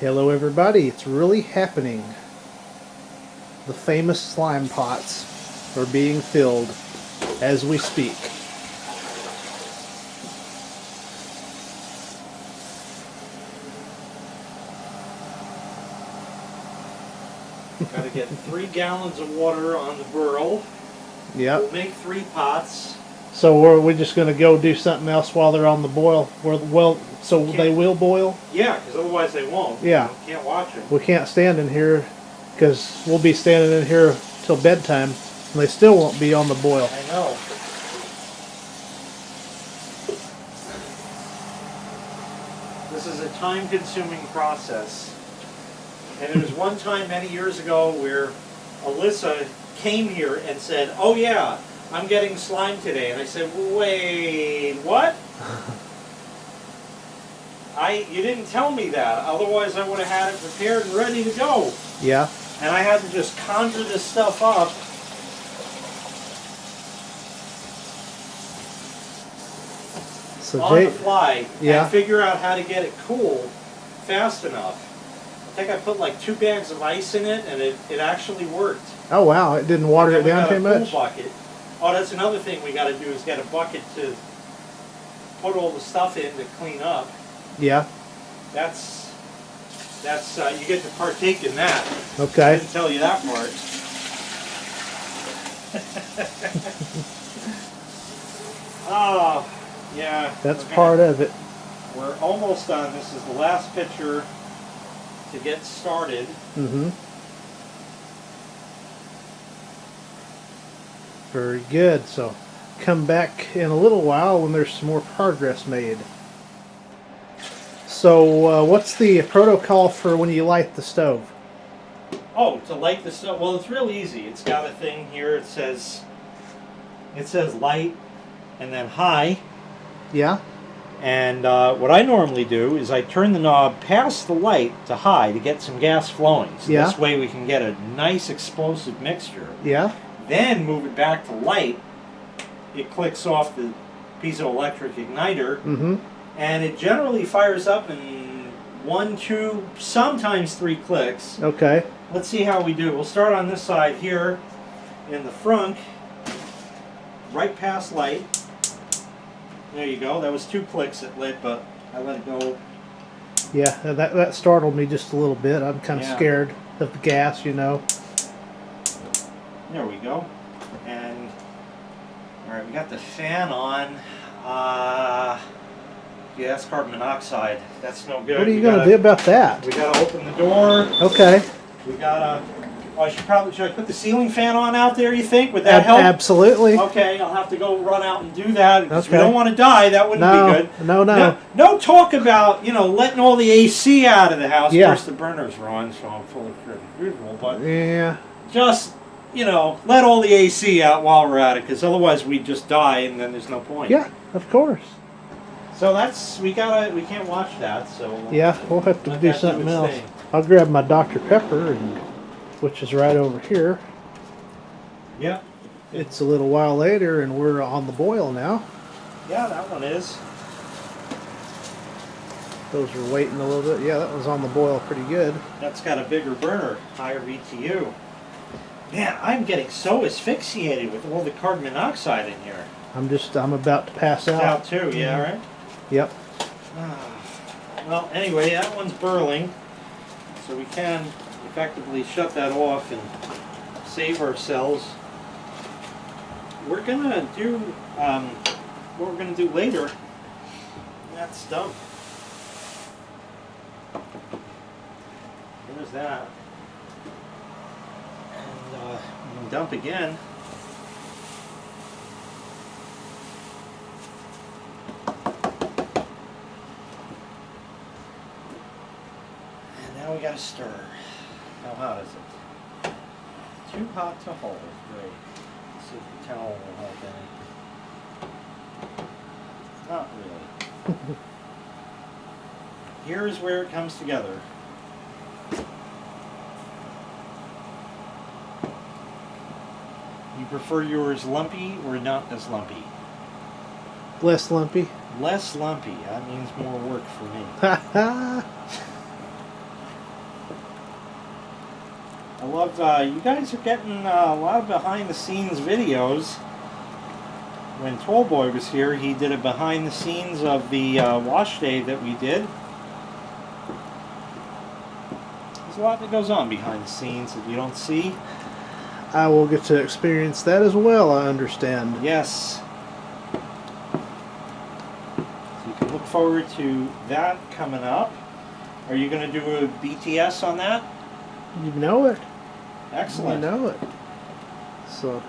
Hello everybody, it's really happening. The famous slime pots are being filled as we speak. Got to get 3 gallons of water on the burl. Yep. We'll make 3 pots. So we're just going to go do something else while they're on the boil? So they will boil? Yeah, because otherwise they won't. Yeah. You can't watch them. We can't stand in here because we'll be standing in here till bedtime and they still won't be on the boil. I know. This is a time-consuming process. And there was one time many years ago where Alyssa came here and said, "Oh yeah, I'm getting slime today." And I said, "Wait, what?" You didn't tell me that. Otherwise I would have had it prepared and ready to go. Yeah. And I had to just conjure this stuff up. So On the fly, yeah. and figure out how to get it cool fast enough. I think I put like 2 bags of ice in it, and it actually worked. Oh wow, it didn't water it down too much? Bucket. Oh, that's another thing we got to do is get a bucket to put all the stuff in to clean up. Yeah. That's you get to partake in that. Okay. I didn't tell you that part. Oh, yeah. That's part of it. We're almost done. This is the last picture to get started. Mm-hmm. Very good. So come back in a little while when there's some more progress made. So what's the protocol for when you light the stove? Oh, to light the stove? Well, it's real easy. It's got a thing here. It says light and then high. Yeah. And what I normally do is I turn the knob past the light to high to get some gas flowing. So yeah. This way we can get a nice explosive mixture. Yeah. Then move it back to light. It clicks off the piezoelectric igniter. Mm-hmm. And it generally fires up in 1, 2, sometimes 3 clicks. Okay. Let's see how we do. We'll start on this side here in the front, right past light. There you go. That was 2 clicks it lit, but I let it go. Yeah, that startled me just a little bit. I'm kind of scared of the gas, you know. There we go. And all right, we got the fan on. Yeah, that's carbon monoxide. That's no good. What are you going to do about that? We got to open the door. Okay. We got to... Oh, should I put the ceiling fan on out there, you think? Would that help? Absolutely. Okay, I'll have to go run out and do that. Because okay. we don't want to die. That wouldn't be good. No talk about, letting all the AC out of the house. Yeah. Of course, the burners are on, so I'm fully usual. But yeah. just, let all the AC out while we're at it. Because otherwise we just die and then there's no point. Yeah, of course. So we can't watch that. So yeah, we'll have to do something else. Thing. I'll grab my Dr. Pepper, which is right over here. Yeah. It's a little while later, and we're on the boil now. Yeah, that one is. Those are waiting a little bit. Yeah, that was on the boil pretty good. That's got a bigger burner, higher BTU. Man, I'm getting so asphyxiated with all the carbon monoxide in here. I'm about to pass out. Out too, yeah, right? Yep. Well, anyway, that one's burling, so we can effectively shut that off and save ourselves. We're gonna do what we're gonna do later. That's dumb. There's that. And we can dump again. Now we gotta stir. How hot is it? Too hot to hold. Great. Let's see if the towel will help any. Not really. Here's where it comes together. You prefer yours lumpy or not as lumpy? Less lumpy. Less lumpy. That means more work for me. I love, you guys are getting a lot of behind the scenes videos. When Tallboy was here, he did a behind the scenes of the wash day that we did. There's a lot that goes on behind the scenes that you don't see. I will get to experience that as well, I understand. Yes. So you can look forward to that coming up. Are you going to do a BTS on that? You know it. Excellent. You know it. So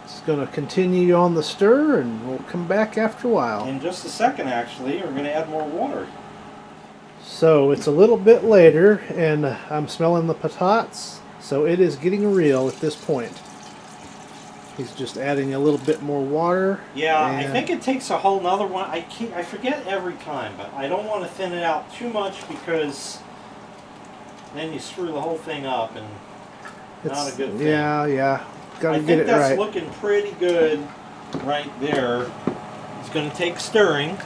it's going to continue on the stir, and we'll come back after a while. In just a second, actually, we're going to add more water. So it's a little bit later, and I'm smelling the patates, so it is getting real at this point. He's just adding a little bit more water. Yeah, I think it takes a whole nother one. I forget every time, but I don't want to thin it out too much because then you screw the whole thing up, and not a good thing. Yeah. Got to get it right. I think that's looking pretty good right there. It's going to take stirring,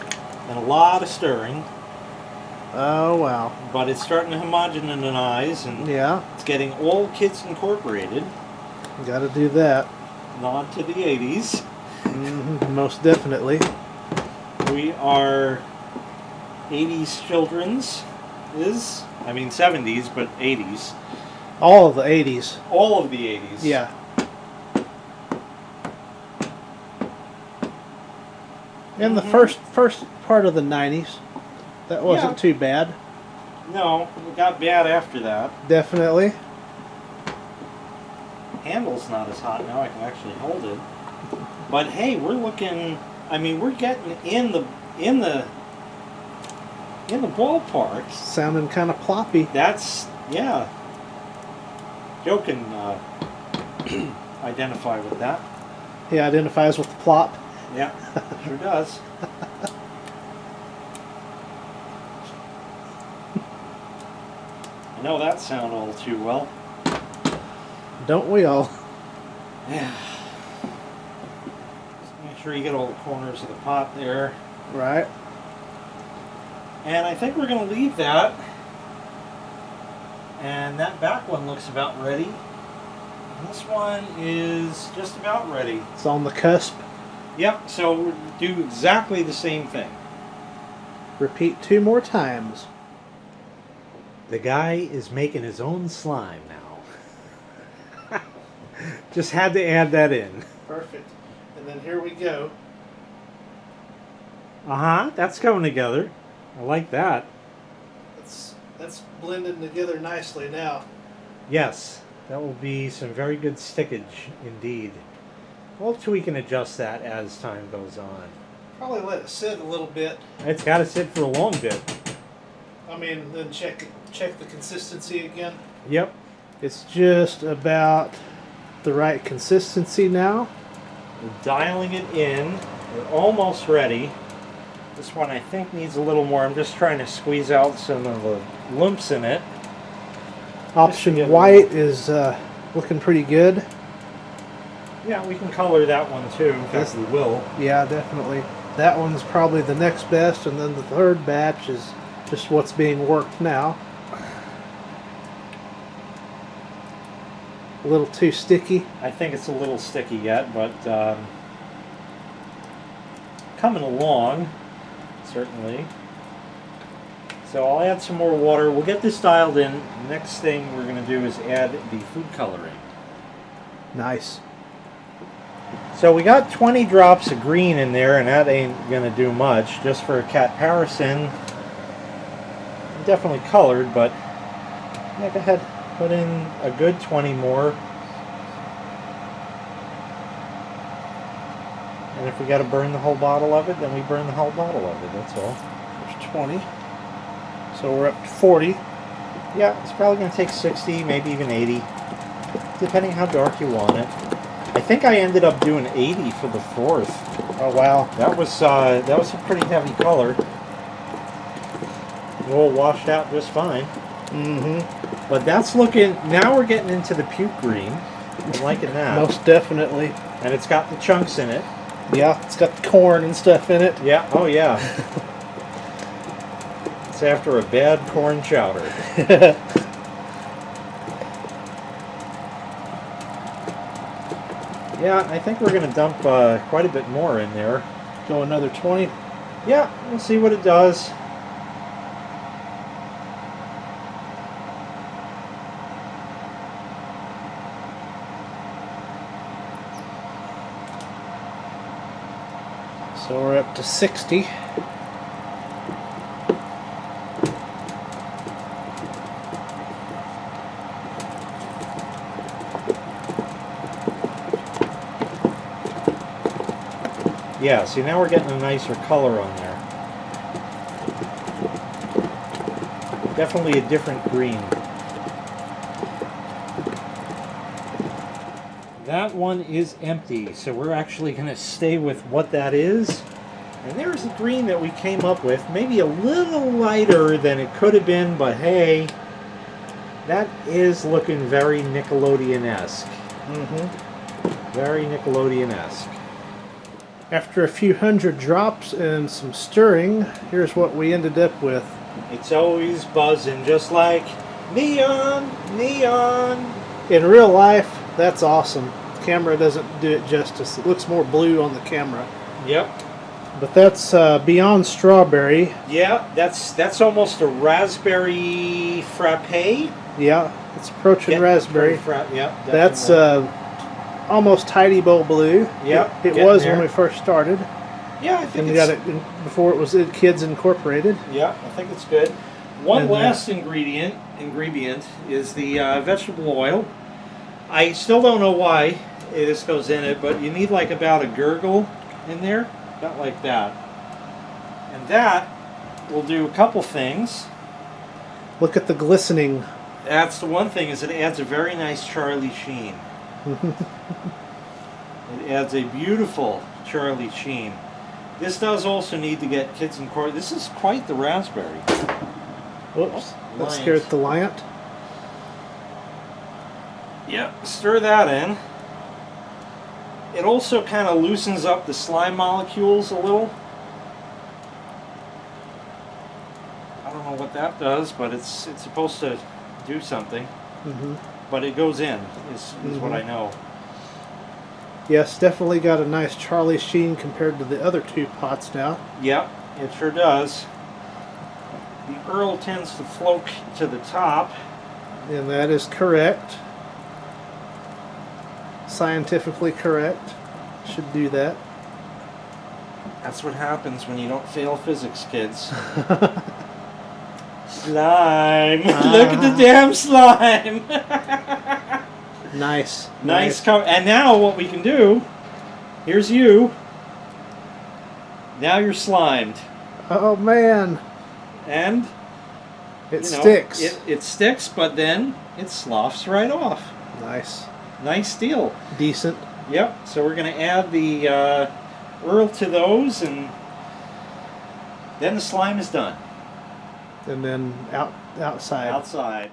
and a lot of stirring. Oh, wow. But it's starting to homogenize, and yeah, it's getting all Kids Incorporated. Got to do that. Nod to the 80s. Most definitely. We are 80s children's. 70s, but 80s. All of the 80s. All of the 80s. Yeah. And the first part of the 90s. That wasn't too bad. No, it got bad after that. Definitely. Handle's not as hot now. I can actually hold it. But hey, we're looking. I mean, we're getting in the ballpark. Sounding kind of ploppy. That's Joe can identify with that. He identifies with the plop. Yeah, sure does. I know that sound all too well. Don't we all? Yeah. Just make sure you get all the corners of the pot there. Right. And I think we're going to leave that. And that back one looks about ready. And this one is just about ready. It's on the cusp. Yep, so we'll do exactly the same thing. Repeat 2 more times. The guy is making his own slime now. Just had to add that in. Perfect. And then here we go. That's going together. I like that. That's blending together nicely now. Yes, that will be some very good stickage indeed. Hopefully we can adjust that as time goes on. Probably let it sit a little bit. It's got to sit for a long bit. Then check the consistency again. Yep. It's just about the right consistency now. We're dialing it in. We're almost ready. This one I think needs a little more. I'm just trying to squeeze out some of the lumps in it. Option white is looking pretty good. Yeah, we can color that one too. In fact, we will. Yeah, definitely. That one's probably the next best, and then the third batch is just what's being worked now. A little too sticky. I think it's a little sticky yet, but coming along, certainly. So I'll add some more water. We'll get this dialed in. Next thing we're going to do is add the food coloring. Nice. So we got 20 drops of green in there, and that ain't going to do much. Just for a comparison, definitely colored, but yeah, go ahead, put in a good 20 more. And if we got to burn the whole bottle of it, then we burn the whole bottle of it, that's all. There's 20. So we're up to 40. Yeah, it's probably going to take 60, maybe even 80, depending how dark you want it. I think I ended up doing 80 for the fourth. Oh wow, that was a pretty heavy color. It all washed out just fine. Mm-hmm. But that's looking. Now we're getting into the puke green. I'm liking that. Most definitely. And it's got the chunks in it. Yeah, it's got the corn and stuff in it. Yeah. Oh yeah. It's after a bad corn chowder. Yeah, I think we're going to dump quite a bit more in there. Go another 20. Yeah, we'll see what it does. So we're up to 60. Yeah, see, now we're getting a nicer color on there. Definitely a different green. That one is empty, so we're actually going to stay with what that is. And there's the green that we came up with. Maybe a little lighter than it could have been, but hey, that is looking very Nickelodeon-esque. Very Nickelodeon-esque. After a few hundred drops and some stirring, here's what we ended up with. It's always buzzing, just like neon, neon. In real life, that's awesome. The camera doesn't do it justice. It looks more blue on the camera. Yep. But that's beyond strawberry. Yeah, that's almost a raspberry frappe. Yeah, it's approaching raspberry. Yeah, That's almost tidy bowl blue. Yep, It was when we first started. Yeah, I think And you got it before it was Kids Incorporated. Yeah, I think it's good. One And last ingredient is the vegetable oil. I still don't know why this goes in it, but you need like about a gurgle in there, about like that. And that will do a couple things. Look at the glistening. That's the one thing, is it adds a very nice Charlie sheen. It adds a beautiful Charlie sheen. This does also need to get Kids Incorporated. This is quite the raspberry. Whoops, that Lions. scared the lion. Yep, stir that in. It also kind of loosens up the slime molecules a little. I don't know what that does, but it's supposed to do something. But it goes in, is what I know. Yes, definitely got a nice Charlie sheen compared to the other two pots now. Yep, it sure does. The Earl tends to float to the top. And that is correct. Scientifically correct. Should do that. That's what happens when you don't fail physics, kids. Slime! Look at the damn slime! Nice. Nice cover. And now what we can do, here's you. Now you're slimed. Oh man. And It sticks. It sticks, but then it sloughs right off. Nice. Nice deal. Decent. Yep. So we're going to add the Earl to those, and then the slime is done. And then outside. Outside.